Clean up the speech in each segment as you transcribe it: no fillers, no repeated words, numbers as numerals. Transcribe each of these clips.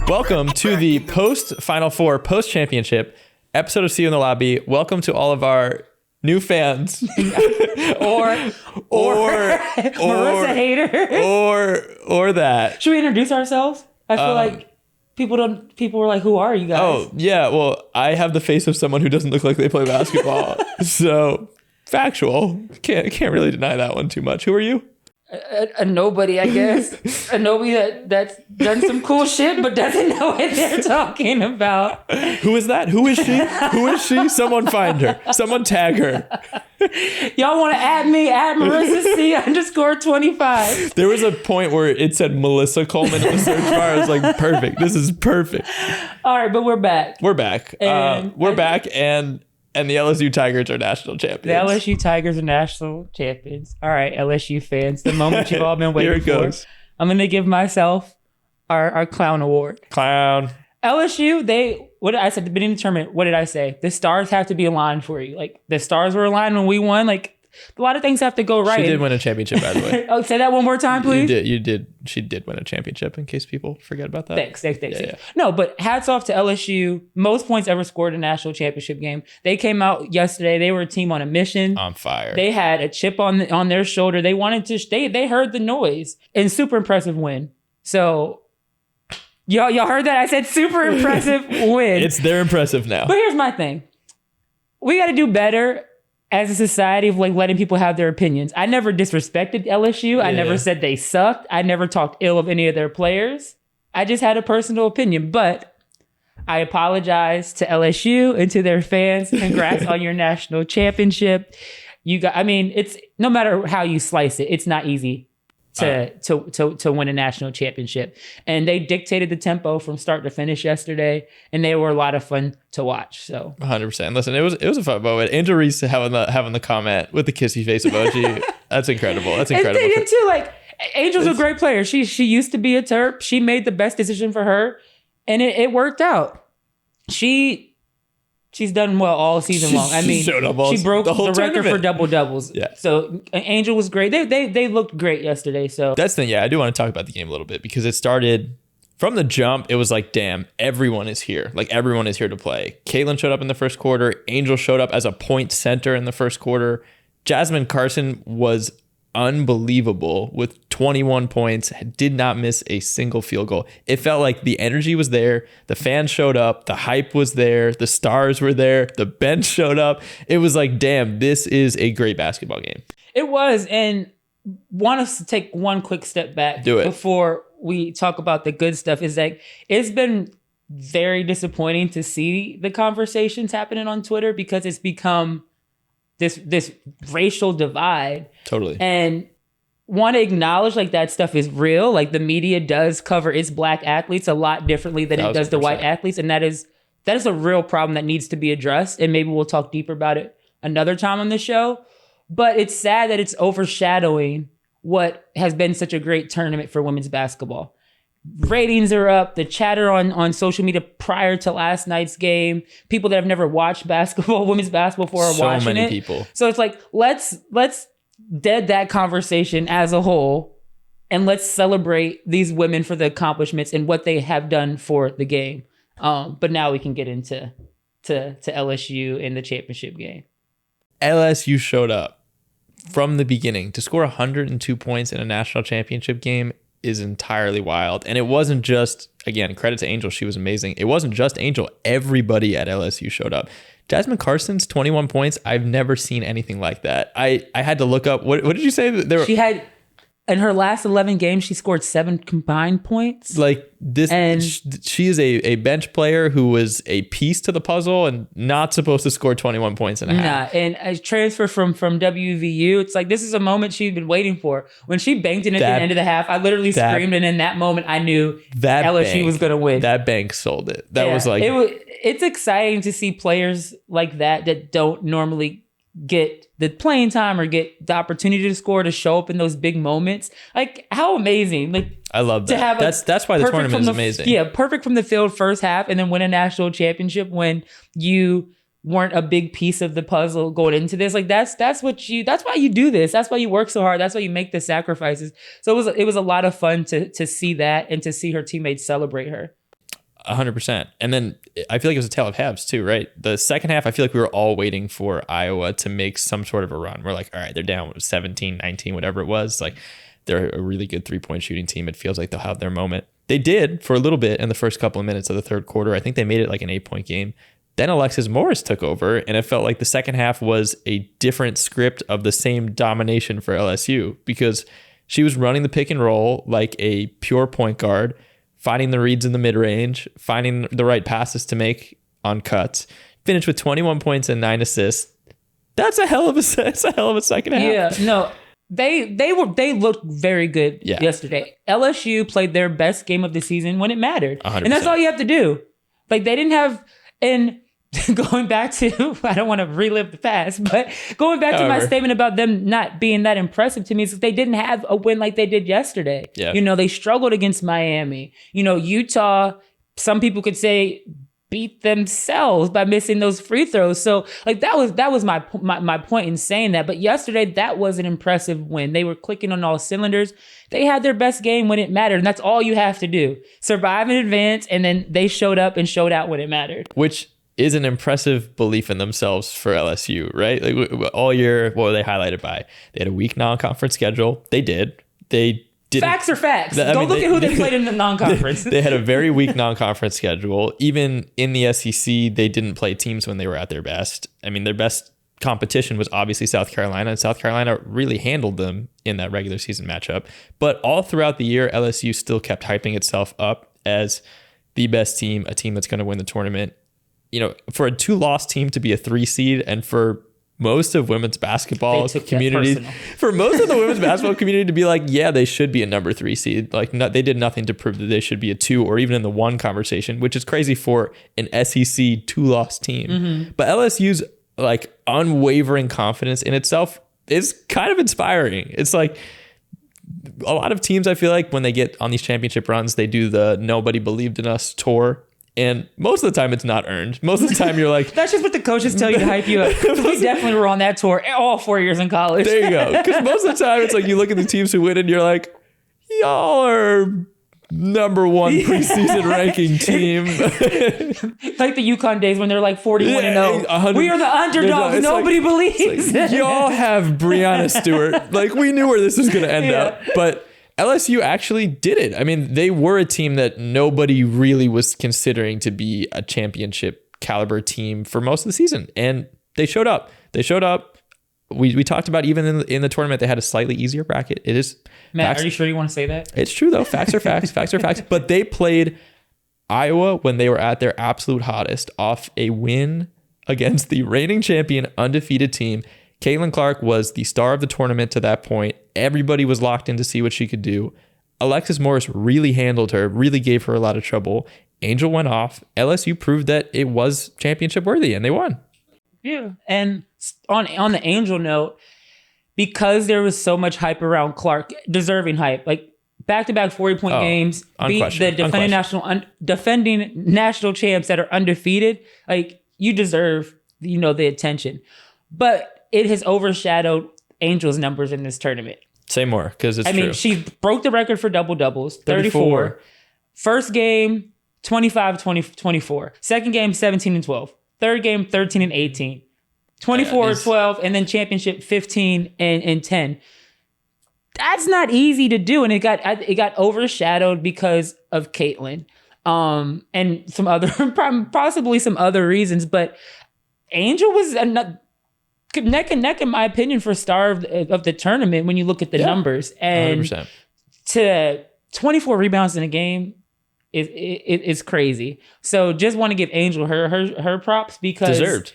Welcome to the post-Final Four, post-championship episode of See You in the Lobby. Welcome to all of our new fans. or Marissa hater. or that. Should we introduce ourselves? I feel like people were like, who are you guys? Oh, yeah. Well, I have the face of someone who doesn't look like they play basketball. So, factual. Can't really deny that one too much. Who are you? A nobody, I guess. A nobody that's done some cool shit but doesn't know what they're talking about. Who is that? Who is she? Who is she? Someone find her. Someone tag her. Y'all want to add me? Add Marissa C_25. There was a point where it said Melissa Coleman in the search bar. I was like, perfect. This is perfect. All right, but we're back. We're back. And the LSU Tigers are national champions. The LSU Tigers are national champions. All right, LSU fans, the moment you've all been waiting for. I'm going to give myself our clown award. Clown. LSU, what did I say at the beginning of the tournament? What did I say? The stars have to be aligned for you. Like, the stars were aligned when we won. Like, a lot of things have to go right. She did win a championship, by the way. Oh, say that one more time, please. You did. She did win a championship, in case people forget about that. Thanks. Yeah. No, but hats off to LSU. Most points ever scored in a national championship game. They came out yesterday. They were a team on a mission. On fire. They had a chip on their shoulder. They wanted to. They heard the noise. And super impressive win. So, y'all heard that? I said super impressive win. They're impressive now. But here's my thing. We got to do better as a society of like letting people have their opinions. I never disrespected LSU. I never said they sucked. I never talked ill of any of their players. I just had a personal opinion, but I apologize to LSU and to their fans. Congrats on your national championship. It's no matter how you slice it, it's not easy to win a national championship. And they dictated the tempo from start to finish yesterday, and they were a lot of fun to watch. So 100%. Listen, it was a fun moment. Angel Reese having the comment with the kissy face emoji. That's incredible. That's incredible. And they did too. Like, Angel's a great player. She used to be a Terp. She made the best decision for her, and it worked out. She's done well all season long. I mean, she broke the record for double doubles. Yeah. So Angel was great. They looked great yesterday. So that's the thing. Yeah, I do want to talk about the game a little bit because it started from the jump. It was like, damn, everyone is here. Like, everyone is here to play. Caitlin showed up in the first quarter. Angel showed up as a point center in the first quarter. Jasmine Carson was unbelievable with 21 points, did not miss a single field goal. It felt like the energy was there. The fans showed up. The hype was there. The stars were there. The bench showed up. It was like, damn, this is a great basketball game. It was. And want us to take one quick step back before we talk about the good stuff. Is like, it's been very disappointing to see the conversations happening on Twitter because it's become this racial divide. Totally. And want to acknowledge like that stuff is real. Like, the media does cover its black athletes a lot differently than it does the white athletes. And that is a real problem that needs to be addressed. And maybe we'll talk deeper about it another time on the show. But it's sad that it's overshadowing what has been such a great tournament for women's basketball. Ratings are up. The chatter on social media prior to last night's game, people that have never watched women's basketball before are watching it. So many people. So it's like, let's dead that conversation as a whole, and let's celebrate these women for the accomplishments and what they have done for the game. But now we can get into to LSU in the championship game. LSU showed up from the beginning. To score 102 points in a national championship game is entirely wild. And it wasn't just, again, credit to Angel, she was amazing. It wasn't just Angel. Everybody at LSU showed up. Jasmine Carson's 21 points, I've never seen anything like that. I had to look up, what did you say? She had, in her last 11 games, she scored 7 combined points. Like this, and she is a bench player who was a piece to the puzzle and not supposed to score 21 points in a half. And a transfer from WVU, it's like, this is a moment she'd been waiting for. When she banked it at the end of the half, I literally screamed, and in that moment, I knew that LSU was going to win. That bank sold it. That was like... It's exciting to see players like that don't normally get the playing time or get the opportunity to score, to show up in those big moments. Like, how amazing. Like, I love that. To have that's why the tournament is amazing. Yeah, perfect from the field first half, and then win a national championship when you weren't a big piece of the puzzle going into this. Like, that's why you do this. That's why you work so hard. That's why you make the sacrifices. So it was a lot of fun to see that and to see her teammates celebrate her. 100%. And then I feel like it was a tale of halves too, right? The second half, I feel like we were all waiting for Iowa to make some sort of a run. We're like, all right, they're down 17, 19, whatever it was. Like, they're a really good 3-point shooting team. It feels like they'll have their moment. They did for a little bit in the first couple of minutes of the third quarter. I think they made it like an 8-point game. Then Alexis Morris took over, and it felt like the second half was a different script of the same domination for LSU, because she was running the pick and roll like a pure point guard, finding the reads in the mid-range, finding the right passes to make on cuts. Finished with 21 points and 9 assists. That's a hell of a second half. Yeah, no. They looked very good yesterday. LSU played their best game of the season when it mattered. 100%. And that's all you have to do. Like, they didn't have, and going back to, I don't want to relive the past, but going back to my statement about them not being that impressive to me is that they didn't have a win like they did yesterday. Yeah. You know, they struggled against Miami. You know, Utah, some people could say, beat themselves by missing those free throws. So like that was my point in saying that. But yesterday, that was an impressive win. They were clicking on all cylinders. They had their best game when it mattered. And that's all you have to do. Survive in advance. And then they showed up and showed out when it mattered. Which is an impressive belief in themselves for LSU, right? Like, all year, what were they highlighted by? They had a weak non-conference schedule. They did. They didn't. Facts are facts. Go look at who they played in the non-conference. They had a very weak non-conference schedule. Even in the SEC, they didn't play teams when they were at their best. I mean, their best competition was obviously South Carolina, and South Carolina really handled them in that regular season matchup. But all throughout the year, LSU still kept hyping itself up as the best team, a team that's going to win the tournament. You know, for a 2-loss team to be a 3 seed, and for most of women's basketball community, for most of the women's basketball community to be like, yeah, they should be a number 3 seed. Like, they did nothing to prove that they should be a 2 or even in the 1 conversation, which is crazy for an SEC 2-loss team. Mm-hmm. But LSU's like unwavering confidence in itself is kind of inspiring. It's like, a lot of teams, I feel like when they get on these championship runs, they do the nobody believed in us tour. And most of the time, it's not earned. Most of the time, you're like... That's just what the coaches tell you to hype you up. We definitely were on that tour all 4 years in college. There you go. Because most of the time, it's like you look at the teams who win and you're like, y'all are number 1 preseason ranking team. Like the UConn days when they're like 41-0. We are the underdogs. Nobody believes. Like, y'all have Breanna Stewart. Like, we knew where this was going to end up. But... LSU actually did it. I mean, they were a team that nobody really was considering to be a championship caliber team for most of the season. And they showed up. We talked about even in the tournament, they had a slightly easier bracket. It is. Matt, facts. Are you sure you want to say that? It's true, though. Facts are facts. Facts are facts. But they played Iowa when they were at their absolute hottest off a win against the reigning champion, undefeated team. Caitlin Clark was the star of the tournament to that point. Everybody was locked in to see what she could do. Alexis Morris really handled her, really gave her a lot of trouble. Angel went off. LSU proved that it was championship worthy, and they won. Yeah. And on the Angel note, because there was so much hype around Clark, deserving hype, like back-to-back 40-point games, beat the defending national champs that are undefeated, like you deserve, the attention. But it has overshadowed Angel's numbers in this tournament. Say more, because it's true. I mean, she broke the record for double-doubles, 34. First game, 25-24. Second game, 17-12. Third game, 13-18. 24-12, and then championship 15-10. That's not easy to do, and it got overshadowed because of Caitlin, and some other, possibly some other reasons. But Angel was neck and neck, in my opinion, for star of the tournament when you look at the numbers. And 100%. To 24 rebounds in a game is crazy. So just want to give Angel her props, because deserved.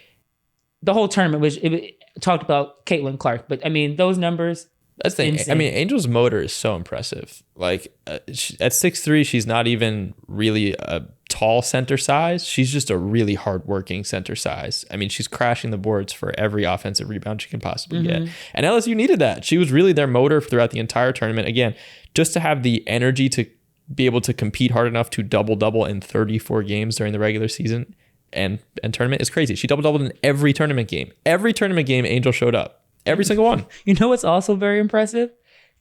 The whole tournament it talked about Caitlin Clark, but I mean those numbers. That's the thing. I mean, Angel's motor is so impressive. Like at 6'3", she's not even really a tall center size. She's just a really hardworking center size. I mean, she's crashing the boards for every offensive rebound she can possibly get. And LSU needed that. She was really their motor throughout the entire tournament. Again, just to have the energy to be able to compete hard enough to double-double in 34 games during the regular season and tournament is crazy. She double-doubled in every tournament game. Every tournament game, Angel showed up. Every single one. You know what's also very impressive?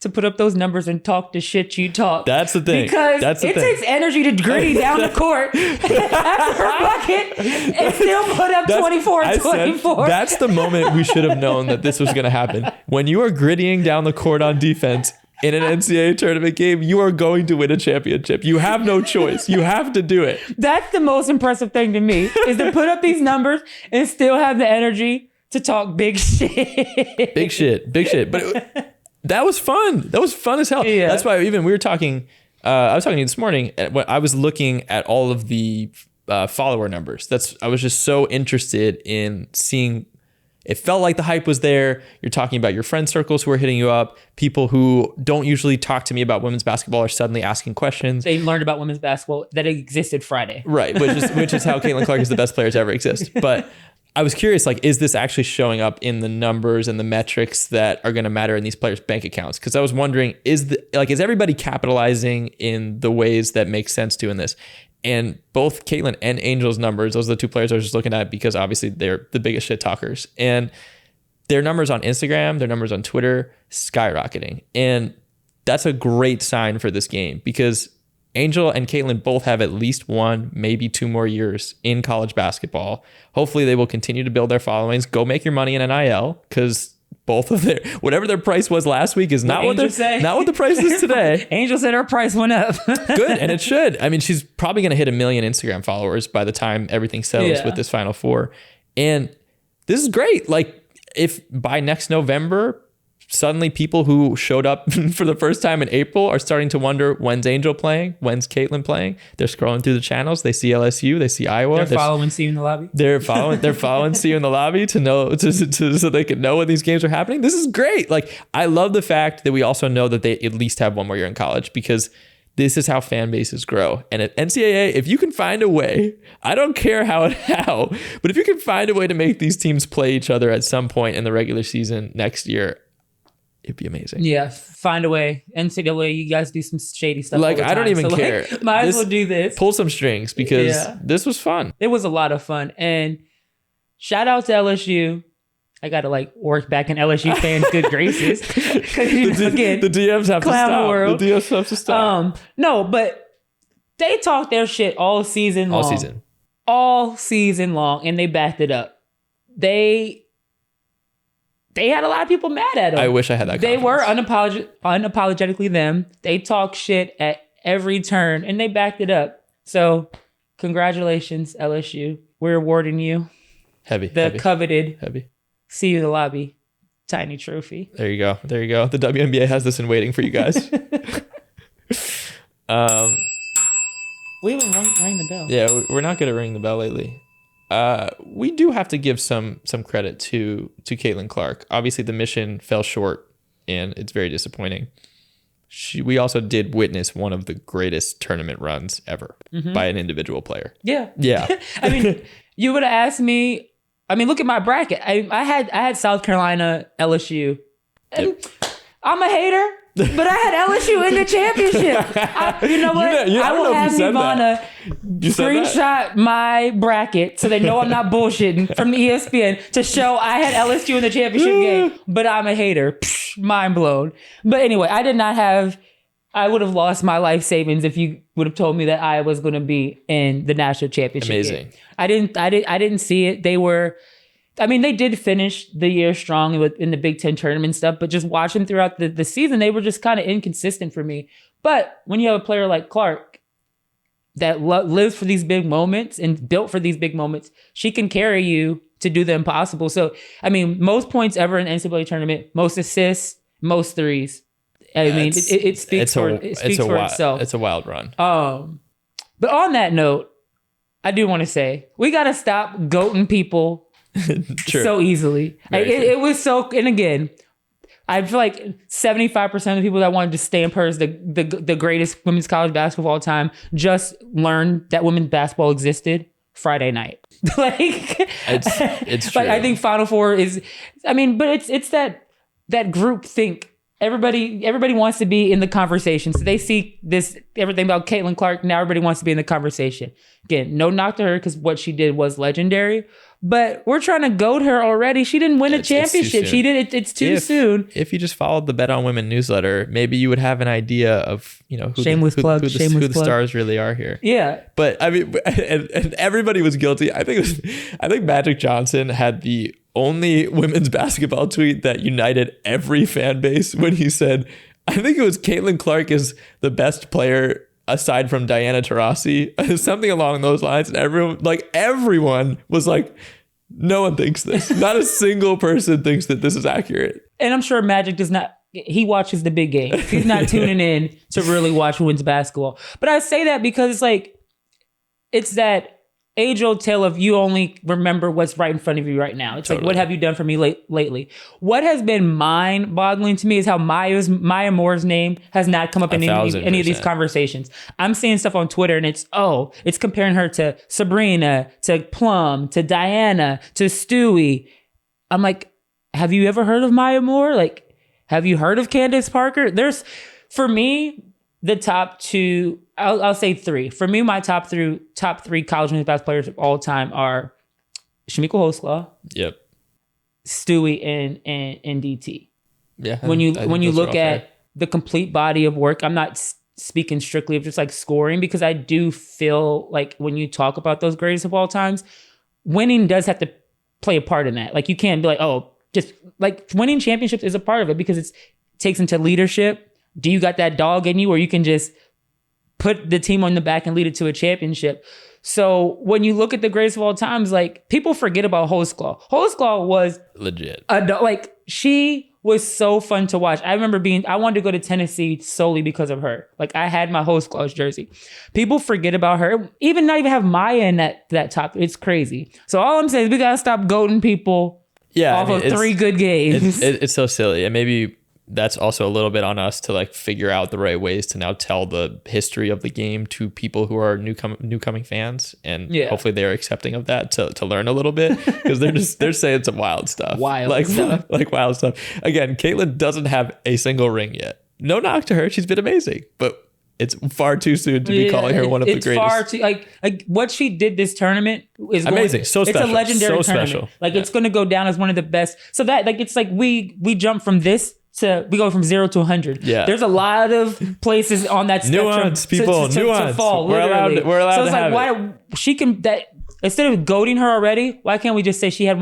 to put up those numbers and talk the shit you talk. That's the thing. Because it takes energy to gritty down the court after her bucket and still put up 24. That's the moment we should have known that this was going to happen. When you are grittying down the court on defense in an NCAA tournament game, you are going to win a championship. You have no choice. You have to do it. That's the most impressive thing to me, is to put up these numbers and still have the energy to talk big shit. Big shit. But that was fun. That was fun as hell. Yeah. That's why even we were talking, I was talking to you this morning, when I was looking at all of the follower numbers. I was just so interested in seeing. It felt like the hype was there. You're talking about your friend circles who are hitting you up. People who don't usually talk to me about women's basketball are suddenly asking questions. They learned about women's basketball that it existed Friday. Right, which is how Caitlin Clark is the best player to ever exist. But I was curious, like, is this actually showing up in the numbers and the metrics that are going to matter in these players' bank accounts? Because I was wondering, is everybody capitalizing in the ways that make sense to in this? And both Caitlin and Angel's numbers, those are the two players I was just looking at because obviously they're the biggest shit talkers. And their numbers on Instagram, their numbers on Twitter, skyrocketing. And that's a great sign for this game because Angel and Caitlin both have at least one, maybe two more years in college basketball. Hopefully they will continue to build their followings. Go make your money in NIL because both of whatever their price was last week is not what the price is today. Angel said her price went up. Good, and it should. I mean, she's probably going to hit 1 million Instagram followers by the time everything settles with this Final Four. And this is great. Like, if by next November, suddenly people who showed up for the first time in April are starting to wonder, when's Angel playing? When's Caitlin playing? They're scrolling through the channels. They see LSU. They see Iowa. They're following CU in the lobby. They're following CU in the lobby to know so they can know when these games are happening. This is great. Like, I love the fact that we also know that they at least have one more year in college because this is how fan bases grow. And at NCAA, if you can find a way, I don't care how, but if you can find a way to make these teams play each other at some point in the regular season next year, it'd be amazing. Yeah, find a way. NCAA, you guys do some shady stuff. Like, I don't even care. Might as well do this. Pull some strings because this was fun. It was a lot of fun. And shout out to LSU. I got to work back in LSU fans' good graces. Again, the DMs have to stop. World. The DMs have to stop. No, but they talked their shit all season long. All season long. And they backed it up. They had a lot of people mad at them. I wish I had that confidence. They were unapologetically them. They talk shit at every turn, and they backed it up. So, congratulations, LSU. We're awarding you the coveted See You in the Lobby tiny trophy. There you go. The WNBA has this in waiting for you guys. We haven't rang the bell. Yeah, we're not good at ringing the bell lately. We do have to give some credit to Caitlin Clark. Obviously, the mission fell short, and it's very disappointing. We also did witness one of the greatest tournament runs ever by an individual player. Yeah. I mean, you would have asked me. I mean, look at my bracket. I had South Carolina, LSU. And I'm a hater. But I had LSU in the championship. You know what? I will have Nirvana screenshot my bracket so they know I'm not bullshitting from ESPN to show I had LSU in the championship game. But I'm a hater. Psh, mind blown. But anyway, I would have lost my life savings if you would have told me that I was going to be in the national championship Amazing. game. I didn't see it. They did finish the year strong in the Big Ten tournament stuff, but just watching throughout the season, they were just kind of inconsistent for me. But when you have a player like Clark that lives for these big moments and built for these big moments, she can carry you to do the impossible. So, I mean, most points ever in the NCAA tournament, most assists, most threes. It speaks for itself. It's a wild run. But on that note, I do want to say, we got to stop goating people so easily. It was so, and again, I feel like 75% of the people that wanted to stamp her as the greatest women's college basketball of all time just learned that women's basketball existed Friday night. It's true. I think Final Four is, but it's that group think everybody wants to be in the conversation. So they see this everything about Caitlin Clark. Now everybody wants to be in the conversation. Again, no knock to her because what she did was legendary. But we're trying to goad her already. She didn't win a championship. She did it. It's too soon. If you just followed the Bet on Women newsletter, maybe you would have an idea of who the stars really are here. Yeah. But I mean, and everybody was guilty. I think Magic Johnson had the only women's basketball tweet that united every fan base when he said, I think it was Caitlin Clark is the best player aside from Diana Taurasi, something along those lines. And everyone was like, no one thinks this. Not a single person thinks that this is accurate. And I'm sure Magic does not. He watches the big game. He's not tuning in to really watch women's basketball. But I say that because it's that age-old tale of you only remember what's right in front of you right now. It's totally. Like, what have you done for me lately? What has been mind-boggling to me is how Maya Moore's name has not come up in any of these conversations. I'm seeing stuff on Twitter and it's comparing her to Sabrina, to Plum, to Diana, to Stewie. I'm like, have you ever heard of Maya Moore? Like, have you heard of Candace Parker? For me, the top two, I'll say three. For me, my top three college women's basketball players of all time are Shamika Hoslaw, yep, Stewie, and DT. Yeah. When you look at the complete body of work, I'm not speaking strictly of just like scoring, because I do feel like when you talk about those greatest of all times, winning does have to play a part in that. Like, you can't be like, just like winning championships is a part of it, because it takes into leadership. Do you got that dog in you, or you can just put the team on the back and lead it to a championship? So when you look at the greatest of all times, like, people forget about Hoslaw. Hoslaw was legit. She was so fun to watch. I remember I wanted to go to Tennessee solely because of her. Like, I had my Hoslaw's jersey. People forget about her. Not even have Maya in that top. It's crazy. So all I'm saying is we got to stop goading people off of 3 good games. It's so silly. And maybe that's also a little bit on us to like figure out the right ways to now tell the history of the game to people who are newcoming fans, and hopefully they're accepting of that to learn a little bit, because they're saying some wild stuff. Wild stuff. Again, Caitlin doesn't have a single ring yet. No knock to her. She's been amazing, but it's far too soon to be calling her one of the greatest. It's far too, like what she did this tournament is amazing. So special. It's a legendary tournament. Special. It's going to go down as one of the best. So that it's like we jump from this to, we go from 0 to 100. Yeah. There's a lot of places on that spectrum. Nuance, people. To fall. We're allowed so it's to have why she can, that instead of goading her already, why can't we just say she had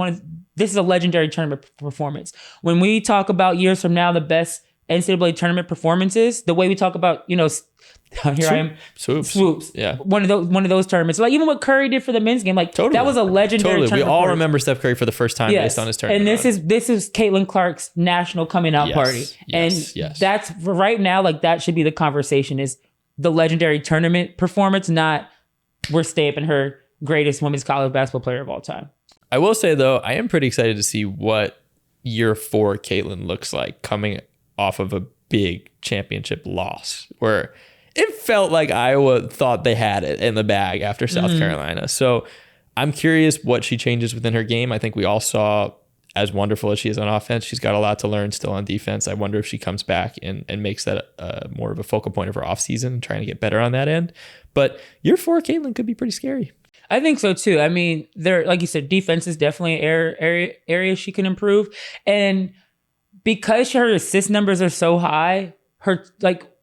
this is a legendary tournament performance? When we talk about years from now, the best NCAA tournament performances, the way we talk about, here I am. Swoops. Yeah. One of those tournaments. Like, even what Curry did for the men's game, like, totally. That was a legendary tournament. We all remember Steph Curry for the first time based on his tournament. And this is Caitlin Clark's national coming out party. Yes. That's right now, like, that should be the conversation, is the legendary tournament performance, not we're stamping her greatest women's college basketball player of all time. I will say, though, I am pretty excited to see what year 4 Caitlin looks like coming off of a big championship loss, where it felt like Iowa thought they had it in the bag after South Carolina. So I'm curious what she changes within her game. I think we all saw, as wonderful as she is on offense, she's got a lot to learn still on defense. I wonder if she comes back and makes that more of a focal point of her offseason, trying to get better on that end. But year 4 Caitlin could be pretty scary. I think so too. I mean, there, like you said, defense is definitely an area she can improve. And because her assist numbers are so high,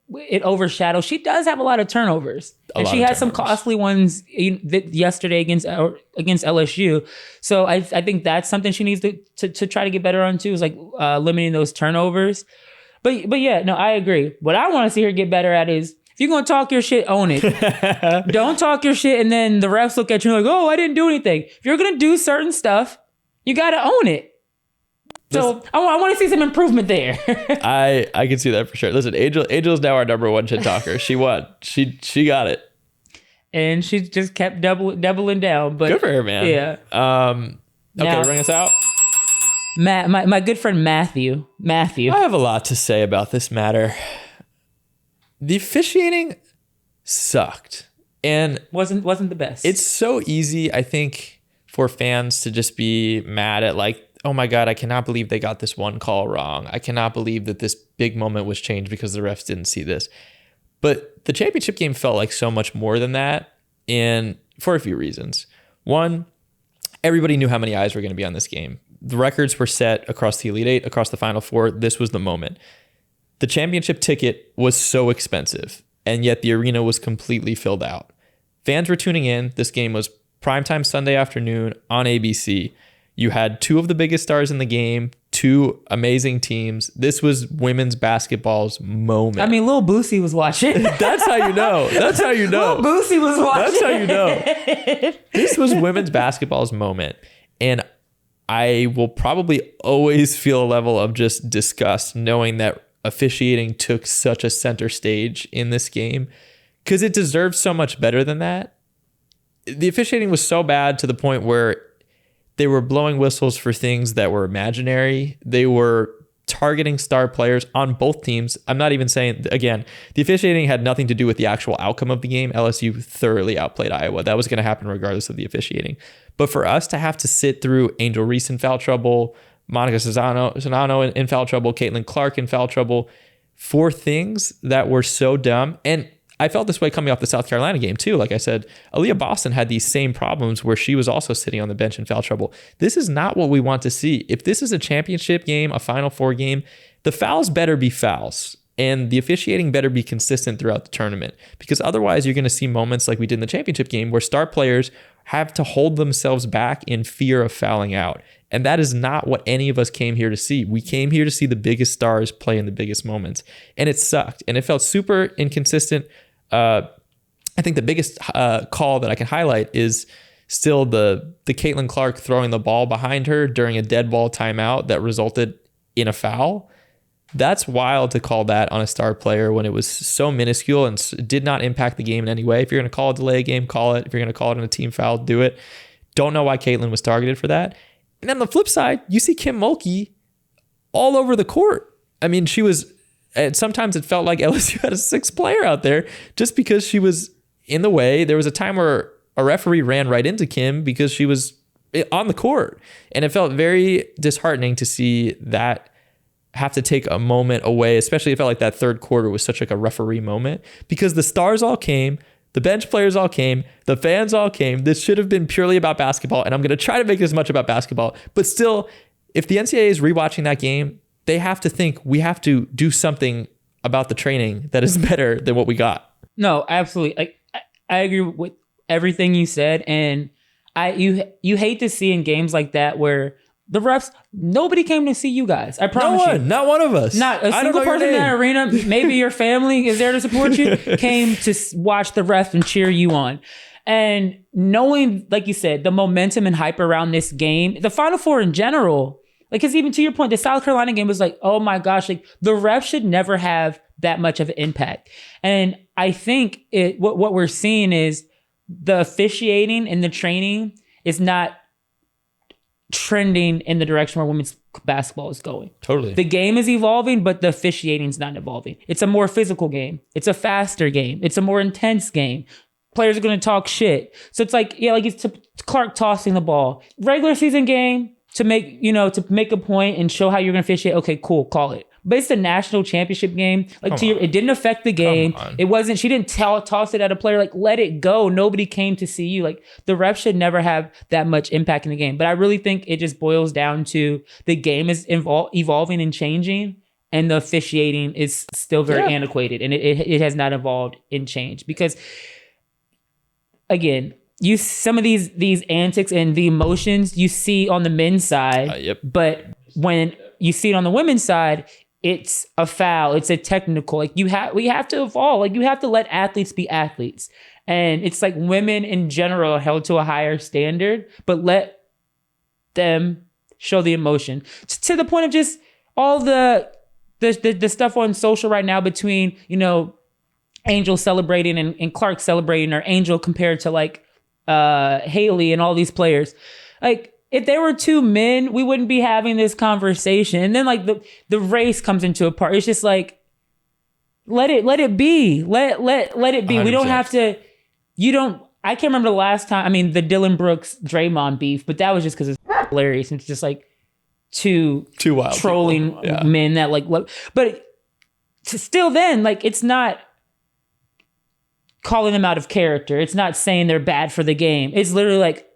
it overshadows. She does have a lot of turnovers, and she had some costly ones yesterday against LSU. So I think that's something she needs to try to get better on too, is like limiting those turnovers. But yeah, no, I agree. What I want to see her get better at is, if you're gonna talk your shit, own it. Don't talk your shit and then the refs look at you like, oh, I didn't do anything. If you're gonna do certain stuff, you gotta own it. So I want to see some improvement there. I can see that for sure. Listen, Angel's now our number 1 shit talker. She won. She got it, and she just kept doubling down. But good for her, man. Yeah. Okay, bring us out. My good friend Matthew. I have a lot to say about this matter. The officiating sucked, and wasn't the best. It's so easy, I think, for fans to just be mad at, like, oh my God, I cannot believe they got this one call wrong. I cannot believe that this big moment was changed because the refs didn't see this. But the championship game felt like so much more than that, and for a few reasons. One, everybody knew how many eyes were going to be on this game. The records were set across the Elite Eight, across the Final Four. This was the moment. The championship ticket was so expensive, and yet the arena was completely filled out. Fans were tuning in. This game was primetime Sunday afternoon on ABC. You had two of the biggest stars in the game, two amazing teams. This was women's basketball's moment. I mean, Lil Boosie was watching. That's how you know. That's how you know. Lil Boosie was watching. That's how you know. This was women's basketball's moment. And I will probably always feel a level of just disgust knowing that officiating took such a center stage in this game, because it deserved so much better than that. The officiating was so bad to the point where they were blowing whistles for things that were imaginary. They were targeting star players on both teams. I'm not even saying, again, the officiating had nothing to do with the actual outcome of the game. LSU thoroughly outplayed Iowa. That was going to happen regardless of the officiating. But for us to have to sit through Angel Reese in foul trouble, Monica Cesano in foul trouble, Caitlin Clark in foul trouble, for things that were so dumb. And I felt this way coming off the South Carolina game too. Like I said, Aaliyah Boston had these same problems where she was also sitting on the bench in foul trouble. This is not what we want to see. If this is a championship game, a Final Four game, the fouls better be fouls. And the officiating better be consistent throughout the tournament, because otherwise you're going to see moments like we did in the championship game where star players have to hold themselves back in fear of fouling out. And that is not what any of us came here to see. We came here to see the biggest stars play in the biggest moments. And it sucked. And it felt super inconsistent. I think the biggest call that I can highlight is still the Caitlin Clark throwing the ball behind her during a dead ball timeout that resulted in a foul. That's wild to call that on a star player when it was so minuscule and did not impact the game in any way. If you're going to call a delay game, call it. If you're going to call it on a team foul, do it. Don't know why Caitlin was targeted for that. And then on the flip side, you see Kim Mulkey all over the court. I mean, she was, and sometimes it felt like LSU had a sixth player out there just because she was in the way. There was a time where a referee ran right into Kim because she was on the court. And it felt very disheartening to see that have to take a moment away, especially it felt like that third quarter was such like a referee moment, because the stars all came, the bench players all came, the fans all came. This should have been purely about basketball, and I'm going to try to make it as much about basketball. But still, if the NCAA is rewatching that game, they have to think we have to do something about the training that is better than what we got. No, absolutely. Like I agree with everything you said, and you hate to see in games like that where the refs, nobody came to see you guys. I promise you. Not one of us. Not a single person in that arena, maybe your family is there to support you, came to watch the refs and cheer you on. And knowing, like you said, the momentum and hype around this game, the Final Four in general, like, because even to your point, the South Carolina game was like, oh my gosh, like the refs should never have that much of an impact. And I think what we're seeing is the officiating and the training is not trending in the direction where women's basketball is going. Totally. The game is evolving, but the officiating is not evolving. It's a more physical game. It's a faster game. It's a more intense game. Players are going to talk shit. So it's like, yeah, like it's Clark tossing the ball. Regular season game to make a point and show how you're going to officiate. Okay, cool, call it. But it's the national championship game. Like it didn't affect the game. It wasn't, she didn't toss it at a player. Like, let it go. Nobody came to see you. Like the ref should never have that much impact in the game. But I really think it just boils down to the game is evolving and changing, and the officiating is still very antiquated, and it has not evolved and changed. Because again, some of these antics and the emotions you see on the men's side, but when you see it on the women's side, it's a foul. It's a technical. Like we have to evolve. Like you have to let athletes be athletes. And it's like women in general are held to a higher standard, but let them show the emotion to the point of just all the stuff on social right now between, Angel celebrating and Clark celebrating, or Angel compared to like Haley and all these players. Like, if there were two men, we wouldn't be having this conversation. And then like the race comes into a part. It's just like, let it be. Let it be. 100%. We don't have to, I can't remember the last time, the Dylan Brooks Draymond beef, but that was just because it's hilarious. And it's just like, to wild trolling men that like, but still then, like, it's not calling them out of character. It's not saying they're bad for the game. It's literally like,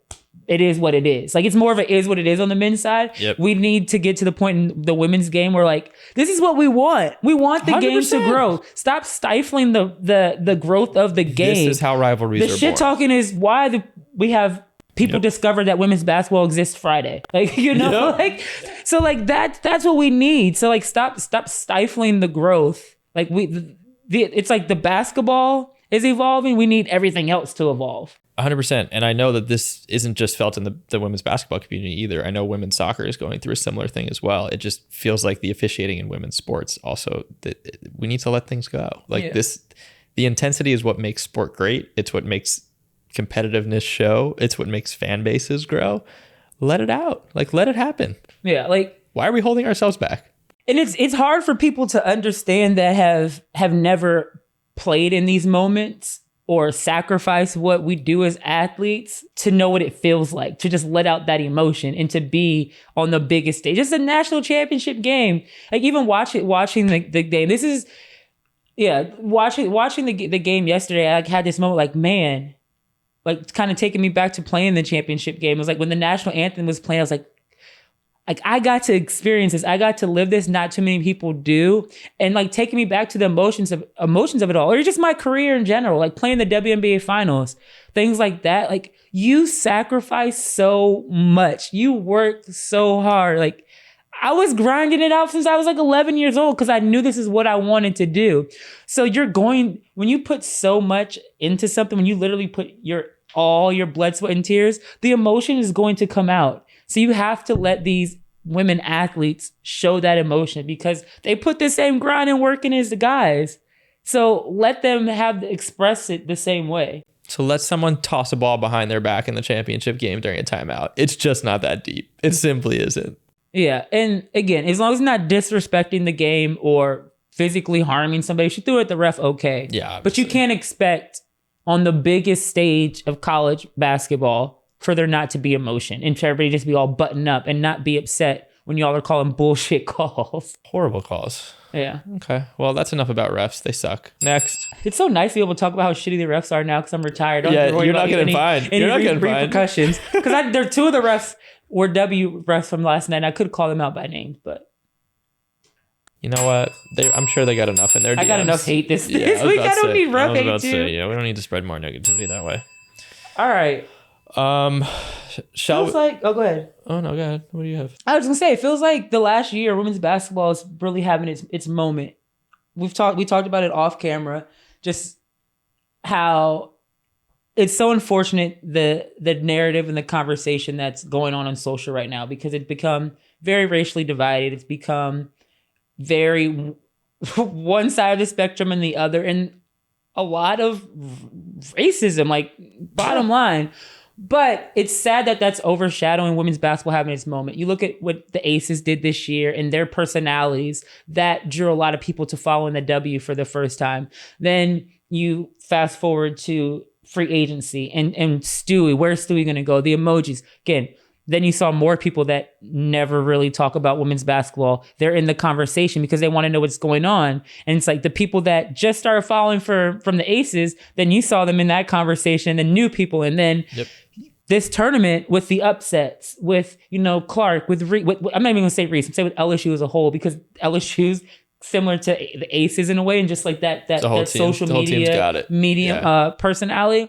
it is what it is. Like, it's more of a is what it is on the men's side. Yep. We need to get to the point in the women's game where, like, this is what we want. We want the 100%. Game to grow. Stop stifling the growth of the game. This is how rivalries are born. The shit talking is why we have people discover that women's basketball exists Friday. Like, you know, like, so like that's what we need. So like, stop stifling the growth. Like it's like the basketball is evolving. We need everything else to evolve. 100%. And I know that this isn't just felt in the women's basketball community either. I know women's soccer is going through a similar thing as well. It just feels like the officiating in women's sports also, that we need to let things go. Like the intensity is what makes sport great. It's what makes competitiveness show. It's what makes fan bases grow. Let it out. Like, let it happen. Yeah. Like, why are we holding ourselves back? And it's hard for people to understand that have never played in these moments or sacrifice what we do as athletes to know what it feels like, to just let out that emotion and to be on the biggest stage. It's a national championship game. Like, even watching the game. This is, watching the game yesterday, I had this moment like, man, like, kind of taking me back to playing the championship game. It was like when the national anthem was playing, I was like, I got to experience this. I got to live this. Not too many people do. And like, taking me back to the emotions of it all, or just my career in general, like playing the WNBA finals, things like that. Like, you sacrifice so much. You work so hard. Like, I was grinding it out since I was like 11 years old because I knew this is what I wanted to do. So when you put so much into something, when you literally put all your blood, sweat, and tears, the emotion is going to come out. So you have to let these women athletes show that emotion because they put the same grind and work in as the guys. So let them express it the same way. So let someone toss a ball behind their back in the championship game during a timeout. It's just not that deep. It simply isn't. Yeah. And again, as long as it's not disrespecting the game or physically harming somebody, she threw it at the ref, okay. Yeah. Obviously. But you can't expect on the biggest stage of college basketball for there not to be emotion and for everybody just be all buttoned up and not be upset when y'all are calling bullshit calls. Horrible calls. Yeah. Okay. Well, that's enough about refs. They suck. Next. It's so nice to be able to talk about how shitty the refs are now because I'm retired. You're not getting fined. You're not getting fined. Repercussions. Because there are two of the refs were W refs from last night. And I could call them out by name, but you know what? I'm sure they got enough in their DMs. I got enough hate this week. I don't need ref hate too. We don't need to spread more negativity that way. All right. Go ahead. Oh no, go ahead. What do you have? I was gonna say, it feels like the last year women's basketball is really having its moment. We talked about it off camera, just how it's so unfortunate the narrative and the conversation that's going on social right now, because it's become very racially divided. It's become very one side of the spectrum and the other, and a lot of racism, like, bottom line. But it's sad that that's overshadowing women's basketball having its moment. You look at what the Aces did this year and their personalities that drew a lot of people to follow in the W for the first time. Then you fast forward to free agency and Stewie. Where's Stewie going to go? The emojis. Again, then you saw more people that never really talk about women's basketball. They're in the conversation because they want to know what's going on. And it's like the people that just started following from the Aces, then you saw them in that conversation, and new people. And then this tournament with the upsets, with, Clark, with I'm not even going to say Reese, I'm saying with LSU as a whole, because LSU's similar to the Aces in a way, and just like that social media personality.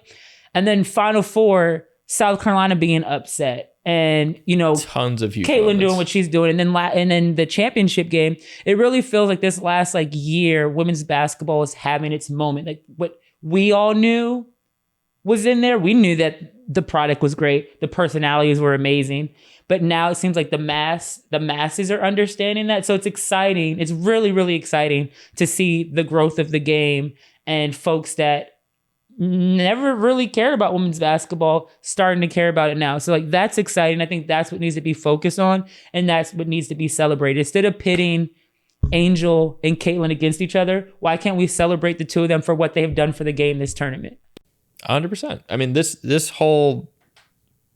And then Final Four, South Carolina being upset. And tons of huge Caitlin moments. doing what she's doing, and then the championship game. It really feels like this last year, women's basketball is having its moment. Like, what we all knew was in there. We knew that the product was great, the personalities were amazing, but now it seems like the masses are understanding that. So it's exciting. It's really, really exciting to see the growth of the game and folks that never really cared about women's basketball starting to care about it now. So that's exciting. I think that's what needs to be focused on, and that's what needs to be celebrated. Instead of pitting Angel and Caitlin against each other, why can't we celebrate the two of them for what they have done for the game this tournament? 100%. I mean, this whole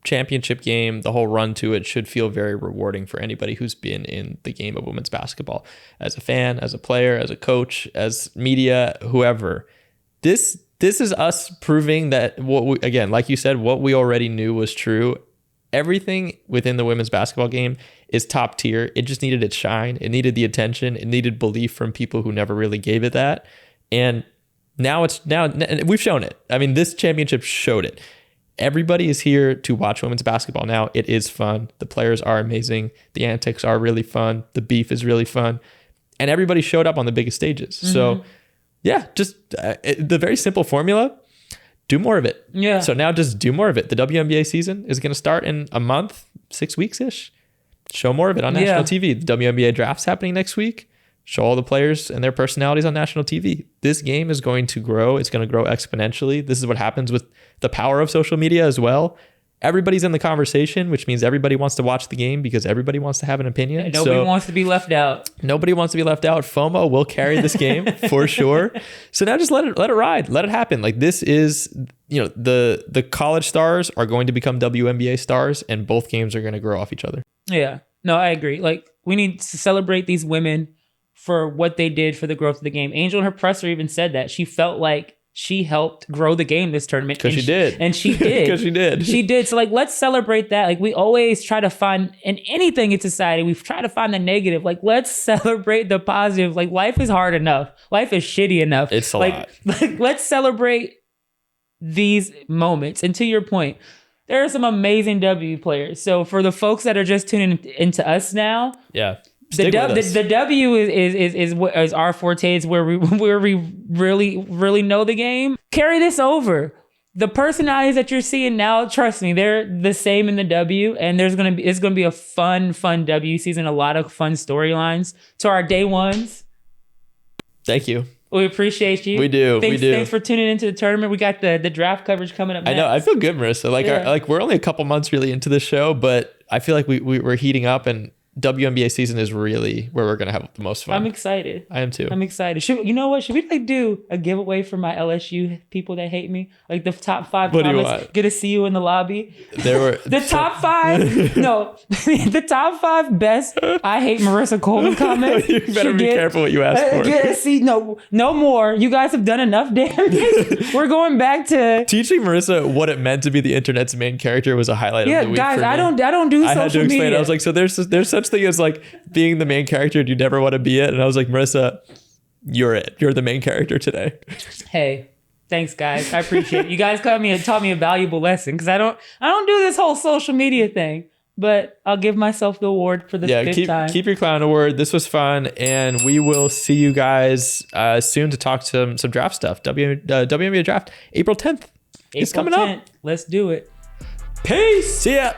championship game, the whole run to it should feel very rewarding for anybody who's been in the game of women's basketball as a fan, as a player, as a coach, as media, whoever. This is us proving that again, like you said, what we already knew was true. Everything within the women's basketball game is top tier. It just needed its shine. It needed the attention. It needed belief from people who never really gave it that. And now we've shown it. I mean, this championship showed it. Everybody is here to watch women's basketball now. It is fun. The players are amazing. The antics are really fun. The beef is really fun. And everybody showed up on the biggest stages. Mm-hmm. So yeah, just the very simple formula. Do more of it. Yeah. So now just do more of it. The WNBA season is going to start in a month, 6 weeks-ish. Show more of it on national TV. The WNBA draft's happening next week. Show all the players and their personalities on national TV. This game is going to grow. It's going to grow exponentially. This is what happens with the power of social media as well. Everybody's in the conversation, which means everybody wants to watch the game because everybody wants to have an opinion. Nobody wants to be left out. Nobody wants to be left out. FOMO will carry this game for sure. So now just let it ride. Let it happen. Like this is, the college stars are going to become WNBA stars and both games are going to grow off each other. Yeah. No, I agree. Like we need to celebrate these women for what they did for the growth of the game. Angel in her presser even said that. She felt like she helped grow the game this tournament. Because she did. And she did. Because she did. She did. So like, let's celebrate that. Like we always try to find, in anything in society, we've tried to find the negative. Like let's celebrate the positive. Like life is hard enough. Life is shitty enough. It's a lot. Like let's celebrate these moments. And to your point, there are some amazing W players. So for the folks that are just tuning into us now. Yeah. The W is our forte. It's where we really know the game. Carry this over. The personalities that you're seeing now, trust me, they're the same in the W, and it's gonna be a fun W season. A lot of fun storylines. To our day ones, thank you. We appreciate you. We do. Thanks for tuning into the tournament. We got the draft coverage coming up next. I know. I feel good, Marissa. Like we're only a couple months really into the show, but I feel like we're heating up and WNBA season is really where we're going to have the most fun. I'm excited. I am too. I'm excited. You know what? Should we do a giveaway for my LSU people that hate me? Like the top 5 what comments. Do you want? Get to see you in the lobby. There were the top 5. No, the top 5 best I hate Marissa Coleman comments. You better be careful what you ask for. No more. You guys have done enough damage. We're going back to teaching Marissa what it meant to be the internet's main character was a highlight of the week. Yeah, guys, for me. I don't do social media. I had to explain. I was like, so there's such thing as like being the main character and you never want to be it. And I was like, Marissa, you're it. You're the main character today. Hey, thanks guys. I appreciate it. You guys taught me a valuable lesson because I don't do this whole social media thing, but I'll give myself the award for the 5th time. Keep your clown award. This was fun. And we will see you guys soon to talk some draft stuff. WNBA draft, April 10th. It's coming up. Let's do it. Peace. See ya.